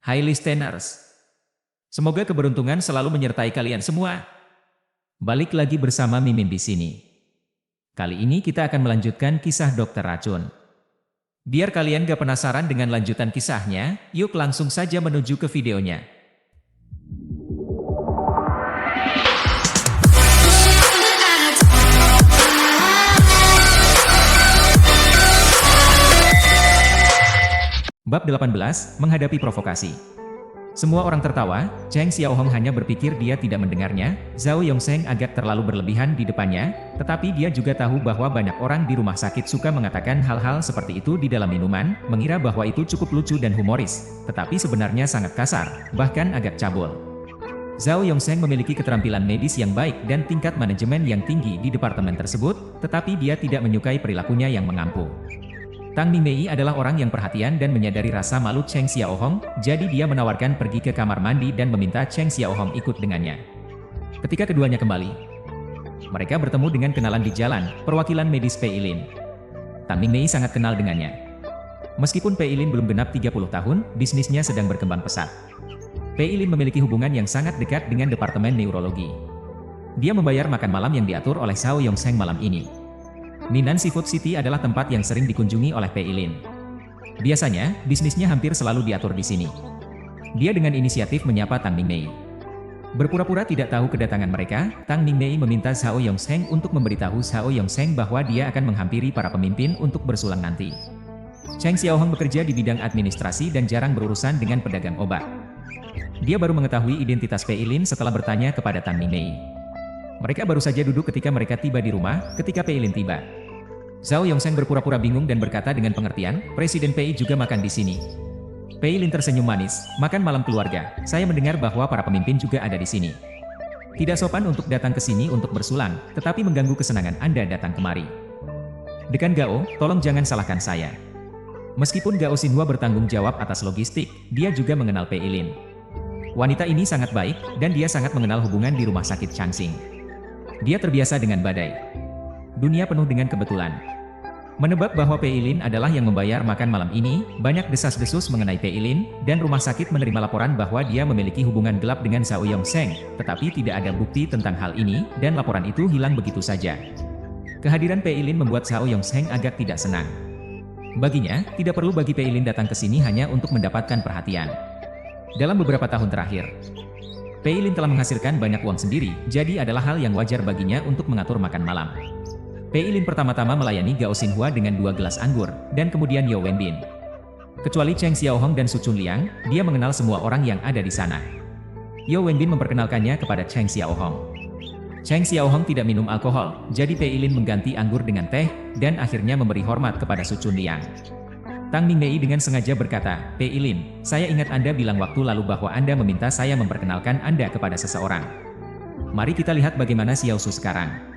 Hai listeners, semoga keberuntungan selalu menyertai kalian semua. Balik lagi bersama Mimin di sini. Kali ini kita akan melanjutkan kisah Dokter Racun. Biar kalian gak penasaran dengan lanjutan kisahnya, yuk langsung saja menuju ke videonya. Bab 18, menghadapi provokasi. Semua orang tertawa, Cheng Xiaohong hanya berpikir dia tidak mendengarnya, Zhao Yongsheng agak terlalu berlebihan di depannya, tetapi dia juga tahu bahwa banyak orang di rumah sakit suka mengatakan hal-hal seperti itu di dalam minuman, mengira bahwa itu cukup lucu dan humoris, tetapi sebenarnya sangat kasar, bahkan agak cabul. Zhao Yongsheng memiliki keterampilan medis yang baik dan tingkat manajemen yang tinggi di departemen tersebut, tetapi dia tidak menyukai perilakunya yang mengampu. Tang Mingmei adalah orang yang perhatian dan menyadari rasa malu Cheng Xiaohong, jadi dia menawarkan pergi ke kamar mandi dan meminta Cheng Xiaohong ikut dengannya. Ketika keduanya kembali, mereka bertemu dengan kenalan di jalan, perwakilan medis Pei Lin. Tang Mingmei sangat kenal dengannya. Meskipun Pei Lin belum genap 30 tahun, bisnisnya sedang berkembang pesat. Pei Lin memiliki hubungan yang sangat dekat dengan Departemen Neurologi. Dia membayar makan malam yang diatur oleh Zhao Yongsheng malam ini. Minnan Seafood City adalah tempat yang sering dikunjungi oleh Pei Lin. Biasanya, bisnisnya hampir selalu diatur di sini. Dia dengan inisiatif menyapa Tang Mingmei. Berpura-pura tidak tahu kedatangan mereka, Tang Mingmei meminta Zhao Yongsheng untuk memberitahu Zhao Yongsheng bahwa dia akan menghampiri para pemimpin untuk bersulang nanti. Cheng Xiaohong bekerja di bidang administrasi dan jarang berurusan dengan pedagang obat. Dia baru mengetahui identitas Pei Lin setelah bertanya kepada Tang Mingmei. Mereka baru saja duduk ketika mereka tiba di rumah, ketika Pei Lin tiba. Zhao Yongsheng berpura-pura bingung dan berkata dengan pengertian, Presiden Pei juga makan di sini. Pei Lin tersenyum manis, makan malam keluarga, saya mendengar bahwa para pemimpin juga ada di sini. Tidak sopan untuk datang ke sini untuk bersulang, tetapi mengganggu kesenangan Anda datang kemari. Dekan Gao, tolong jangan salahkan saya. Meskipun Gao Xinhua bertanggung jawab atas logistik, dia juga mengenal Pei Lin. Wanita ini sangat baik, dan dia sangat mengenal hubungan di rumah sakit Changxing. Dia terbiasa dengan badai. Dunia penuh dengan kebetulan. Menebak bahwa Pei Lin adalah yang membayar makan malam ini, banyak desas-desus mengenai Pei Lin, dan rumah sakit menerima laporan bahwa dia memiliki hubungan gelap dengan Zhao Yongsheng, tetapi tidak ada bukti tentang hal ini, dan laporan itu hilang begitu saja. Kehadiran Pei Lin membuat Zhao Yongsheng agak tidak senang. Baginya, tidak perlu bagi Pei Lin datang ke sini hanya untuk mendapatkan perhatian. Dalam beberapa tahun terakhir, Pei Lin telah menghasilkan banyak uang sendiri, jadi adalah hal yang wajar baginya untuk mengatur makan malam. Pei Lin pertama-tama melayani Gao Xinhua dengan 2 gelas anggur, dan kemudian Yao Wenbin. Kecuali Cheng Xiaohong dan Su Chunliang, dia mengenal semua orang yang ada di sana. Yao Wenbin memperkenalkannya kepada Cheng Xiaohong. Cheng Xiaohong tidak minum alkohol, jadi Pei Lin mengganti anggur dengan teh, dan akhirnya memberi hormat kepada Su Chunliang. Tang Mingmei dengan sengaja berkata, Pei Lin, saya ingat Anda bilang waktu lalu bahwa Anda meminta saya memperkenalkan Anda kepada seseorang. Mari kita lihat bagaimana Xiao Su sekarang.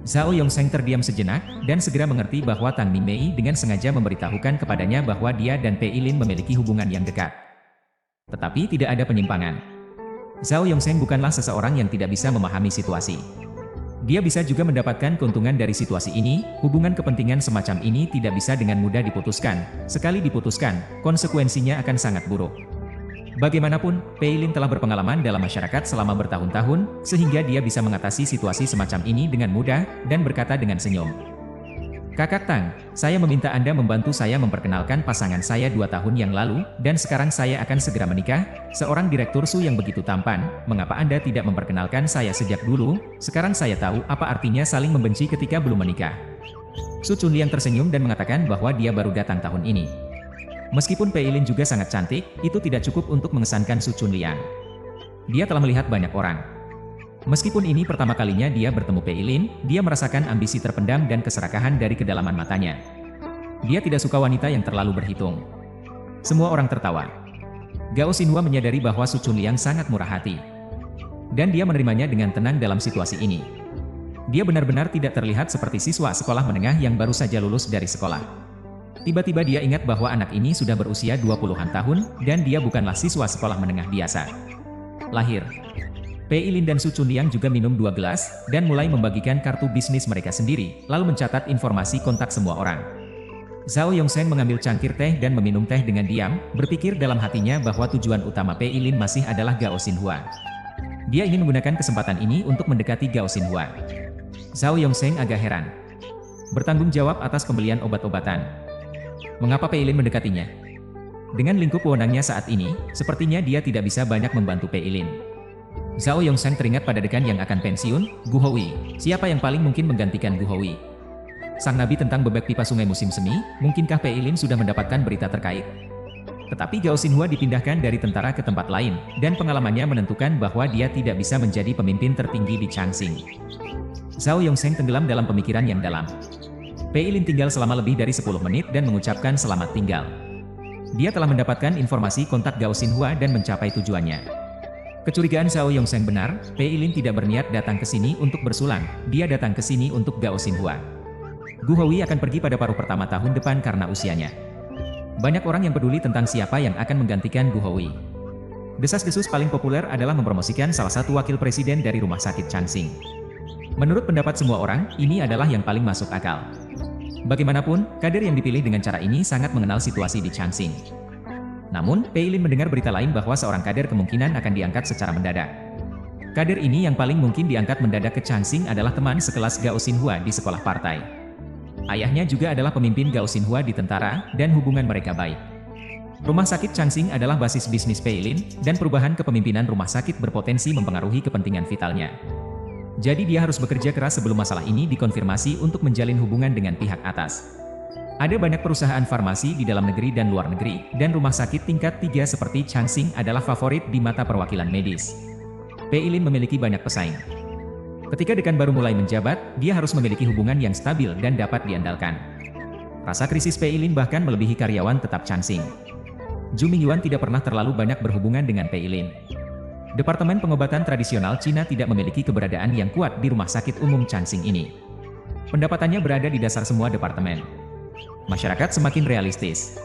Zhao Yongsheng terdiam sejenak, dan segera mengerti bahwa Tang Mingmei dengan sengaja memberitahukan kepadanya bahwa dia dan Pei Lin memiliki hubungan yang dekat. Tetapi tidak ada penyimpangan. Zhao Yongsheng bukanlah seseorang yang tidak bisa memahami situasi. Dia bisa juga mendapatkan keuntungan dari situasi ini, hubungan kepentingan semacam ini tidak bisa dengan mudah diputuskan. Sekali diputuskan, konsekuensinya akan sangat buruk. Bagaimanapun, Pei Lin telah berpengalaman dalam masyarakat selama bertahun-tahun, sehingga dia bisa mengatasi situasi semacam ini dengan mudah, dan berkata dengan senyum. Kakak Tang, saya meminta Anda membantu saya memperkenalkan pasangan saya 2 tahun yang lalu, dan sekarang saya akan segera menikah. Seorang direktur Su yang begitu tampan, mengapa Anda tidak memperkenalkan saya sejak dulu? Sekarang saya tahu apa artinya saling membenci ketika belum menikah. Su Chunliang tersenyum dan mengatakan bahwa dia baru datang tahun ini. Meskipun Pei Lin juga sangat cantik, itu tidak cukup untuk mengesankan Su Chunliang. Dia telah melihat banyak orang. Meskipun ini pertama kalinya dia bertemu Pei Lin, dia merasakan ambisi terpendam dan keserakahan dari kedalaman matanya. Dia tidak suka wanita yang terlalu berhitung. Semua orang tertawa. Gao Xinhua menyadari bahwa Su Chunliang sangat murah hati. Dan dia menerimanya dengan tenang dalam situasi ini. Dia benar-benar tidak terlihat seperti siswa sekolah menengah yang baru saja lulus dari sekolah. Tiba-tiba dia ingat bahwa anak ini sudah berusia 20-an tahun, dan dia bukanlah siswa sekolah menengah biasa. Lahir. Pei Lin dan Su Chunliang juga minum 2 gelas, dan mulai membagikan kartu bisnis mereka sendiri, lalu mencatat informasi kontak semua orang. Zhao Yongsheng mengambil cangkir teh dan meminum teh dengan diam, berpikir dalam hatinya bahwa tujuan utama Pei Lin masih adalah Gao Xinhua. Dia ingin menggunakan kesempatan ini untuk mendekati Gao Xinhua. Zhao Yongsheng agak heran. Bertanggung jawab atas pembelian obat-obatan. Mengapa Pei Lin mendekatinya? Dengan lingkup wewenangnya saat ini, sepertinya dia tidak bisa banyak membantu Pei Lin. Zhao Yongsheng teringat pada dekan yang akan pensiun, Gu Houyi. Siapa yang paling mungkin menggantikan Gu Houyi? Sang nabi tentang bebek pipa sungai musim semi, mungkinkah Pei Lin sudah mendapatkan berita terkait? Tetapi Gao Xinhua dipindahkan dari tentara ke tempat lain, dan pengalamannya menentukan bahwa dia tidak bisa menjadi pemimpin tertinggi di Changxing. Zhao Yongsheng tenggelam dalam pemikiran yang dalam. Pei Lin tinggal selama lebih dari 10 menit dan mengucapkan selamat tinggal. Dia telah mendapatkan informasi kontak Gao Xinhua dan mencapai tujuannya. Kecurigaan Zhao Yongsheng benar, Pei Lin tidak berniat datang ke sini untuk bersulang, dia datang ke sini untuk Gao Xinhua. Gu Houyi akan pergi pada paruh pertama tahun depan karena usianya. Banyak orang yang peduli tentang siapa yang akan menggantikan Gu Houyi. Desas-desus paling populer adalah mempromosikan salah satu wakil presiden dari rumah sakit Changxing. Menurut pendapat semua orang, ini adalah yang paling masuk akal. Bagaimanapun, kader yang dipilih dengan cara ini sangat mengenal situasi di Changxing. Namun, Pei Lin mendengar berita lain bahwa seorang kader kemungkinan akan diangkat secara mendadak. Kader ini yang paling mungkin diangkat mendadak ke Changxing adalah teman sekelas Gao Xinhua di sekolah partai. Ayahnya juga adalah pemimpin Gao Xinhua di tentara, dan hubungan mereka baik. Rumah sakit Changxing adalah basis bisnis Pei Lin, dan perubahan kepemimpinan rumah sakit berpotensi mempengaruhi kepentingan vitalnya. Jadi dia harus bekerja keras sebelum masalah ini dikonfirmasi untuk menjalin hubungan dengan pihak atas. Ada banyak perusahaan farmasi di dalam negeri dan luar negeri, dan rumah sakit tingkat 3 seperti Changxing adalah favorit di mata perwakilan medis. Pei Lin memiliki banyak pesaing. Ketika dekan baru mulai menjabat, dia harus memiliki hubungan yang stabil dan dapat diandalkan. Rasa krisis Pei Lin bahkan melebihi karyawan tetap Changxing. Zhu Mingyuan tidak pernah terlalu banyak berhubungan dengan Pei Lin. Departemen pengobatan tradisional Cina tidak memiliki keberadaan yang kuat di rumah sakit umum Changxing ini. Pendapatannya berada di dasar semua departemen. Masyarakat semakin realistis.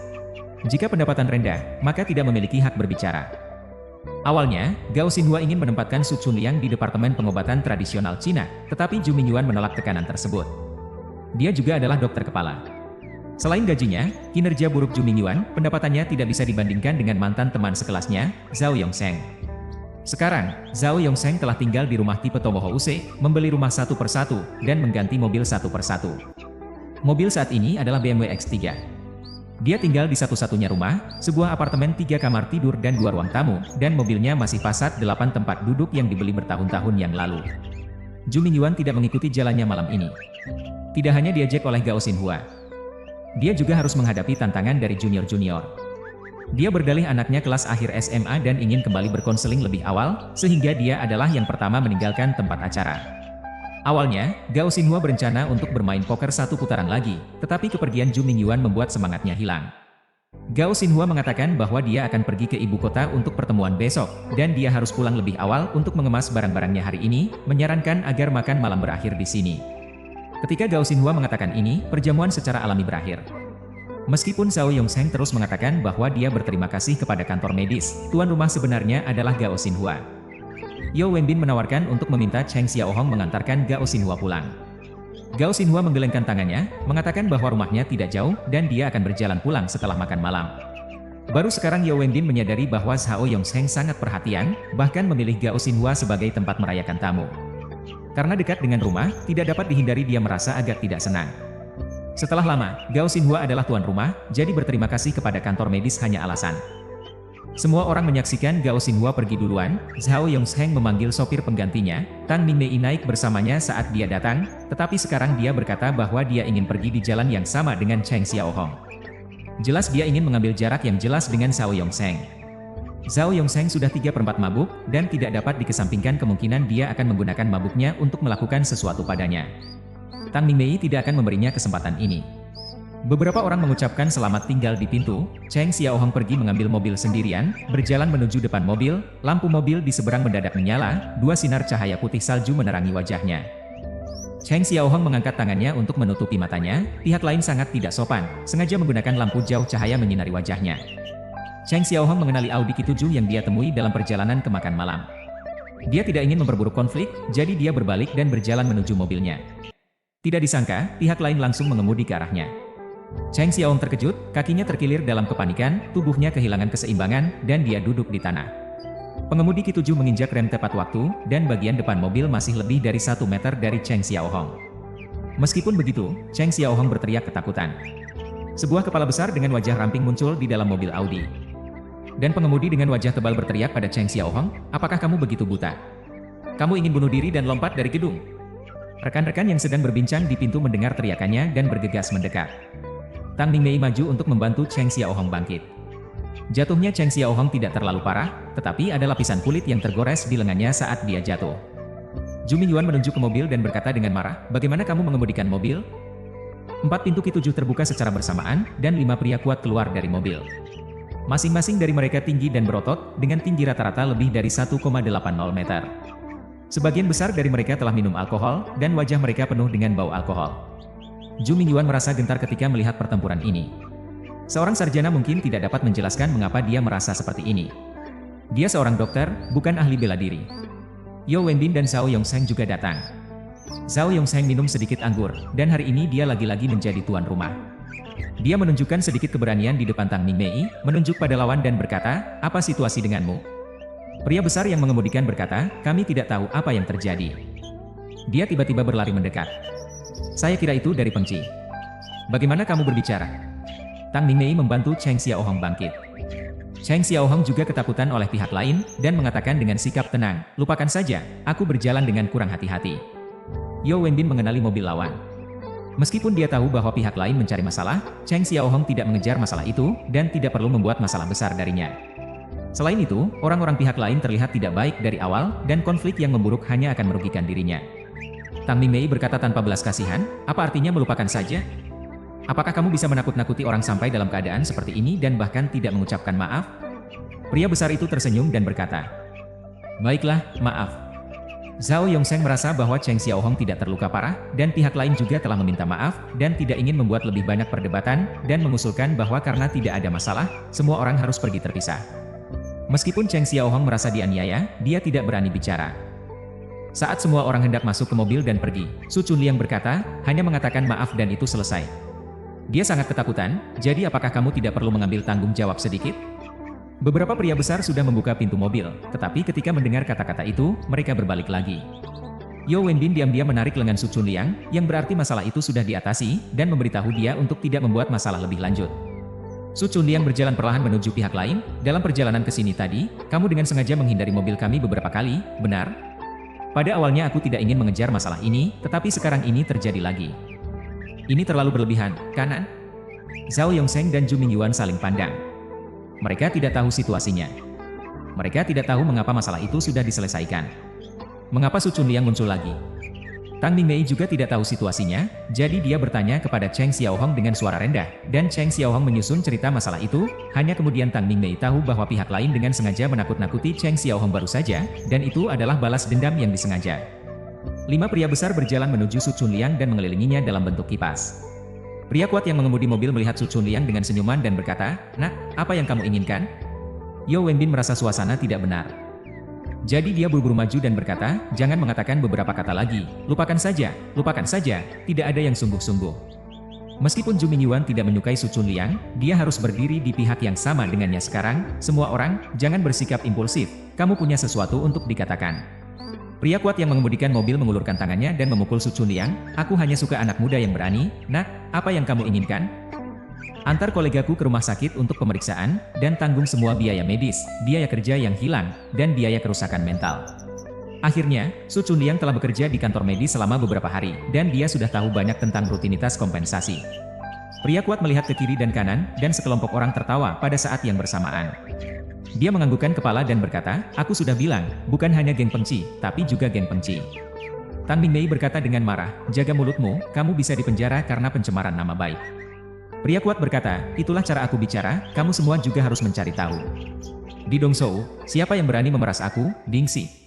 Jika pendapatan rendah, maka tidak memiliki hak berbicara. Awalnya, Gao Xinhua ingin menempatkan Su Chunliang di Departemen Pengobatan Tradisional Cina, tetapi Zhu Mingyuan menolak tekanan tersebut. Dia juga adalah dokter kepala. Selain gajinya, kinerja buruk Zhu Mingyuan, pendapatannya tidak bisa dibandingkan dengan mantan teman sekelasnya, Zhao Yongsheng. Sekarang, Zhao Yongsheng telah tinggal di rumah tipe Tomohouse, membeli rumah satu persatu, dan mengganti mobil satu persatu. Mobil saat ini adalah BMW X3. Dia tinggal di satu-satunya rumah, sebuah apartemen 3 kamar tidur dan 2 ruang tamu, dan mobilnya masih Passat 8 tempat duduk yang dibeli bertahun-tahun yang lalu. Zhu Mingyuan tidak mengikuti jalannya malam ini. Tidak hanya diajak oleh Gao Xinhua. Dia juga harus menghadapi tantangan dari junior-junior. Dia berdalih anaknya kelas akhir SMA dan ingin kembali berkonseling lebih awal, sehingga dia adalah yang pertama meninggalkan tempat acara. Awalnya, Gao Xinhua berencana untuk bermain poker satu putaran lagi, tetapi kepergian Zhu Mingyuan membuat semangatnya hilang. Gao Xinhua mengatakan bahwa dia akan pergi ke ibu kota untuk pertemuan besok, dan dia harus pulang lebih awal untuk mengemas barang-barangnya hari ini, menyarankan agar makan malam berakhir di sini. Ketika Gao Xinhua mengatakan ini, perjamuan secara alami berakhir. Meskipun Zhao Yongsheng terus mengatakan bahwa dia berterima kasih kepada kantor medis, tuan rumah sebenarnya adalah Gao Xinhua. Yao Wenbin menawarkan untuk meminta Cheng Xiaohong mengantarkan Gao Xinhua pulang. Gao Xinhua menggelengkan tangannya, mengatakan bahwa rumahnya tidak jauh, dan dia akan berjalan pulang setelah makan malam. Baru sekarang Yao Wenbin menyadari bahwa Zhao Yongsheng sangat perhatian, bahkan memilih Gao Xinhua sebagai tempat merayakan tamu. Karena dekat dengan rumah, tidak dapat dihindari dia merasa agak tidak senang. Setelah lama, Gao Xinhua adalah tuan rumah, jadi berterima kasih kepada kantor medis hanya alasan. Semua orang menyaksikan Gao Xinhua pergi duluan. Zhao Yongsheng memanggil sopir penggantinya, Tang Ningmei naik bersamanya saat dia datang, tetapi sekarang dia berkata bahwa dia ingin pergi di jalan yang sama dengan Cheng Xiaohong. Jelas dia ingin mengambil jarak yang jelas dengan Zhao Yongsheng. Zhao Yongsheng sudah 3/4 mabuk, dan tidak dapat dikesampingkan kemungkinan dia akan menggunakan mabuknya untuk melakukan sesuatu padanya. Tang Ningmei tidak akan memberinya kesempatan ini. Beberapa orang mengucapkan selamat tinggal di pintu. Cheng Xiaohong pergi mengambil mobil sendirian, berjalan menuju depan mobil, lampu mobil di seberang mendadak menyala, 2 sinar cahaya putih salju menerangi wajahnya. Cheng Xiaohong mengangkat tangannya untuk menutupi matanya, pihak lain sangat tidak sopan, sengaja menggunakan lampu jauh cahaya menyinari wajahnya. Cheng Xiaohong mengenali Audi Q7 yang dia temui dalam perjalanan ke makan malam. Dia tidak ingin memperburuk konflik, jadi dia berbalik dan berjalan menuju mobilnya. Tidak disangka, pihak lain langsung mengemudi ke arahnya. Cheng Xiaohong terkejut, kakinya terkilir dalam kepanikan, tubuhnya kehilangan keseimbangan, dan dia duduk di tanah. Pengemudi Q7 menginjak rem tepat waktu, dan bagian depan mobil masih lebih dari 1 meter dari Cheng Xiaohong. Meskipun begitu, Cheng Xiaohong berteriak ketakutan. Sebuah kepala besar dengan wajah ramping muncul di dalam mobil Audi. Dan pengemudi dengan wajah tebal berteriak pada Cheng Xiaohong, "Apakah kamu begitu buta? Kamu ingin bunuh diri dan lompat dari gedung?" Rekan-rekan yang sedang berbincang di pintu mendengar teriakannya dan bergegas mendekat. Tang Mingmei maju untuk membantu Cheng Xiaohong bangkit. Jatuhnya Cheng Xiaohong tidak terlalu parah, tetapi ada lapisan kulit yang tergores di lengannya saat dia jatuh. Zhu Mingyuan menunjuk ke mobil dan berkata dengan marah, "Bagaimana kamu mengemudikan mobil?" 4 pintu Q7 terbuka secara bersamaan, dan 5 pria kuat keluar dari mobil. Masing-masing dari mereka tinggi dan berotot, dengan tinggi rata-rata lebih dari 1,80 meter. Sebagian besar dari mereka telah minum alkohol, dan wajah mereka penuh dengan bau alkohol. Zhu Mingyuan merasa gentar ketika melihat pertempuran ini. Seorang sarjana mungkin tidak dapat menjelaskan mengapa dia merasa seperti ini. Dia seorang dokter, bukan ahli bela diri. Yao Wenbin dan Zhao Yongsheng juga datang. Zhao Yongsheng minum sedikit anggur, dan hari ini dia lagi-lagi menjadi tuan rumah. Dia menunjukkan sedikit keberanian di depan Tang Mingmei, menunjuk pada lawan dan berkata, "Apa situasi denganmu?" Pria besar yang mengemudikan berkata, "Kami tidak tahu apa yang terjadi." Dia tiba-tiba berlari mendekat. "Saya kira itu dari Pengci. Bagaimana kamu berbicara?" Tang Mingmei membantu Cheng Xiaohong bangkit. Cheng Xiaohong juga ketakutan oleh pihak lain, dan mengatakan dengan sikap tenang, "Lupakan saja, aku berjalan dengan kurang hati-hati." Yao Wenbin mengenali mobil lawan. Meskipun dia tahu bahwa pihak lain mencari masalah, Cheng Xiaohong tidak mengejar masalah itu, dan tidak perlu membuat masalah besar darinya. Selain itu, orang-orang pihak lain terlihat tidak baik dari awal, dan konflik yang memburuk hanya akan merugikan dirinya. Tang Mingmei berkata tanpa belas kasihan, "Apa artinya melupakan saja? Apakah kamu bisa menakut-nakuti orang sampai dalam keadaan seperti ini dan bahkan tidak mengucapkan maaf?" Pria besar itu tersenyum dan berkata, "Baiklah, maaf." Zhao Yongsheng merasa bahwa Cheng Xiaohong tidak terluka parah, dan pihak lain juga telah meminta maaf, dan tidak ingin membuat lebih banyak perdebatan, dan mengusulkan bahwa karena tidak ada masalah, semua orang harus pergi terpisah. Meskipun Cheng Xiaohong merasa dianiaya, dia tidak berani bicara. Saat semua orang hendak masuk ke mobil dan pergi, Su Chunliang berkata, "Hanya mengatakan maaf dan itu selesai." Dia sangat ketakutan, "Jadi apakah kamu tidak perlu mengambil tanggung jawab sedikit?" Beberapa pria besar sudah membuka pintu mobil, tetapi ketika mendengar kata-kata itu, mereka berbalik lagi. Yao Wenbin diam-diam menarik lengan Su Chunliang, yang berarti masalah itu sudah diatasi, dan memberitahu dia untuk tidak membuat masalah lebih lanjut. Su Chunliang berjalan perlahan menuju pihak lain. "Dalam perjalanan ke sini tadi, kamu dengan sengaja menghindari mobil kami beberapa kali, benar? Pada awalnya aku tidak ingin mengejar masalah ini, tetapi sekarang ini terjadi lagi. Ini terlalu berlebihan, kanan?" Zhao Yongsheng dan Zhu Mingyuan saling pandang. Mereka tidak tahu situasinya. Mereka tidak tahu mengapa masalah itu sudah diselesaikan. Mengapa Su Chunliang muncul lagi? Tang Mingmei juga tidak tahu situasinya, jadi dia bertanya kepada Cheng Xiaohong dengan suara rendah, dan Cheng Xiaohong menyusun cerita masalah itu, hanya kemudian Tang Mingmei tahu bahwa pihak lain dengan sengaja menakut-nakuti Cheng Xiaohong baru saja, dan itu adalah balas dendam yang disengaja. 5 pria besar berjalan menuju Su Chunliang dan mengelilinginya dalam bentuk kipas. Pria kuat yang mengemudi mobil melihat Su Chunliang dengan senyuman dan berkata, "Nak, apa yang kamu inginkan?" Yao Wenbin merasa suasana tidak benar. Jadi dia buru-buru maju dan berkata, "Jangan mengatakan beberapa kata lagi, lupakan saja, tidak ada yang sungguh-sungguh." Meskipun Zhu Mingyuan tidak menyukai Su Chunliang, dia harus berdiri di pihak yang sama dengannya sekarang. "Semua orang, jangan bersikap impulsif, kamu punya sesuatu untuk dikatakan." Pria kuat yang mengemudikan mobil mengulurkan tangannya dan memukul Su Chunliang, "Aku hanya suka anak muda yang berani. Nak, apa yang kamu inginkan? Antar kolegaku ke rumah sakit untuk pemeriksaan, dan tanggung semua biaya medis, biaya kerja yang hilang, dan biaya kerusakan mental." Akhirnya, Su Chunliang telah bekerja di kantor medis selama beberapa hari, dan dia sudah tahu banyak tentang rutinitas kompensasi. Pria kuat melihat ke kiri dan kanan, dan sekelompok orang tertawa pada saat yang bersamaan. Dia menganggukkan kepala dan berkata, "Aku sudah bilang, bukan hanya geng Pengci, tapi juga geng Pengci." Tang Mingmei berkata dengan marah, "Jaga mulutmu, kamu bisa dipenjara karena pencemaran nama baik." Pria kuat berkata, "Itulah cara aku bicara, kamu semua juga harus mencari tahu. Di Dongzhou, siapa yang berani memeras aku, Dingxi?"